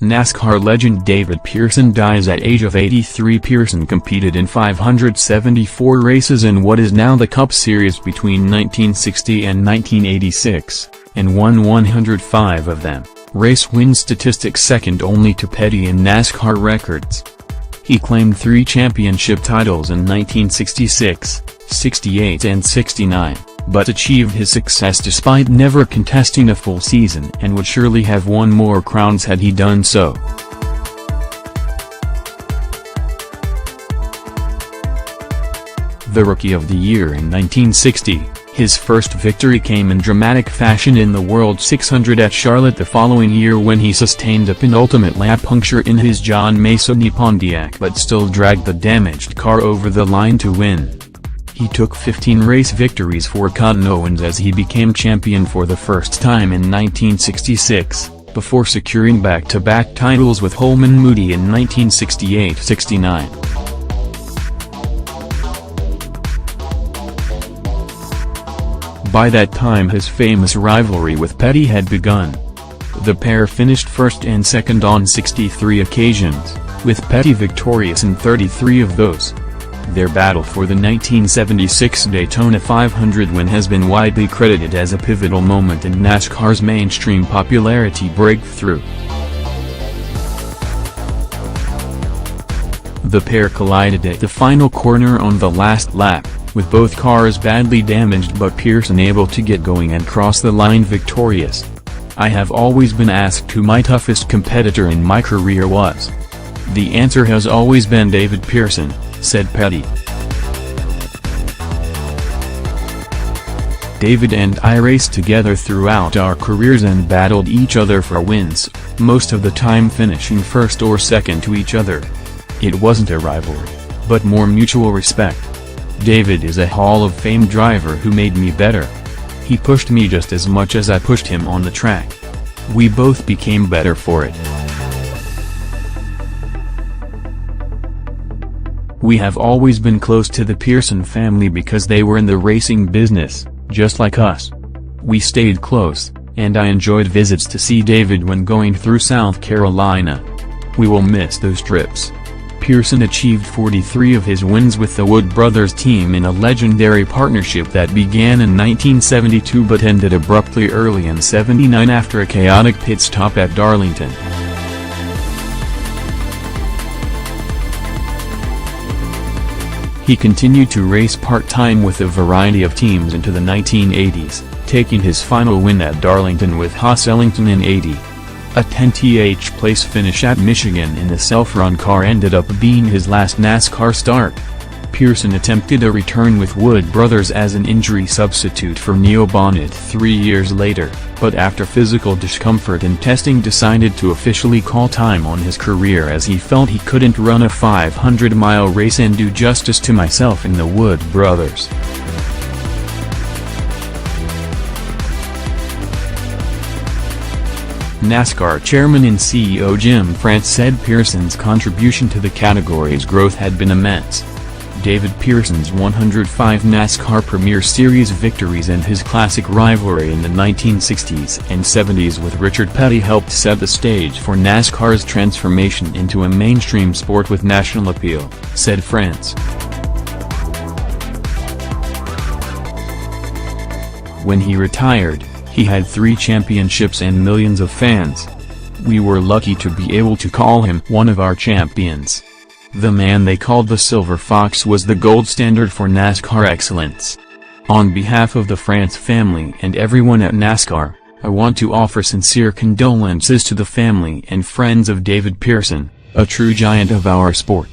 NASCAR legend David Pearson dies at age of 83. Pearson competed in 574 races in what is now the Cup Series between 1960 and 1986, and won 105 of them, race win statistics second only to Petty in NASCAR records. He claimed 3 championship titles in 1966, 68 and 69. But achieved his success despite never contesting a full season and would surely have won more crowns had he done so. The Rookie of the Year in 1960, his first victory came in dramatic fashion in the World 600 at Charlotte the following year when he sustained a penultimate lap puncture in his John Mason Pontiac but still dragged the damaged car over the line to win. He took 15 race victories for Cotton Owens as he became champion for the first time in 1966, before securing back-to-back titles with Holman Moody in 1968-69. By that time his famous rivalry with Petty had begun. The pair finished first and second on 63 occasions, with Petty victorious in 33 of those. Their battle for the 1976 Daytona 500 win has been widely credited as a pivotal moment in NASCAR's mainstream popularity breakthrough. The pair collided at the final corner on the last lap, with both cars badly damaged but Pearson able to get going and cross the line victorious. "I have always been asked who my toughest competitor in my career was. The answer has always been David Pearson," said Petty. "David and I raced together throughout our careers and battled each other for wins, most of the time finishing first or second to each other. It wasn't a rivalry, but more mutual respect. David is a Hall of Fame driver who made me better. He pushed me just as much as I pushed him on the track. We both became better for it. We have always been close to the Pearson family because they were in the racing business, just like us. We stayed close, and I enjoyed visits to see David when going through South Carolina. We will miss those trips." Pearson achieved 43 of his wins with the Wood Brothers team in a legendary partnership that began in 1972 but ended abruptly early in '79 after a chaotic pit stop at Darlington. He continued to race part-time with a variety of teams into the 1980s, taking his final win at Darlington with Haas Ellington in '80. A 10th place finish at Michigan in the self-run car ended up being his last NASCAR start. Pearson attempted a return with Wood Brothers as an injury substitute for Neil Bonnet 3 years later, but after physical discomfort and testing decided to officially call time on his career as he felt he couldn't run a 500-mile race and do justice to myself in the Wood Brothers. NASCAR chairman and CEO Jim France said Pearson's contribution to the category's growth had been immense. David Pearson's 105 NASCAR Premier Series victories and his classic rivalry in the 1960s and 70s with Richard Petty helped set the stage for NASCAR's transformation into a mainstream sport with national appeal, said France. When he retired, he had 3 championships and millions of fans. We were lucky to be able to call him one of our champions. The man they called the Silver Fox was the gold standard for NASCAR excellence. On behalf of the France family and everyone at NASCAR, I want to offer sincere condolences to the family and friends of David Pearson, a true giant of our sport.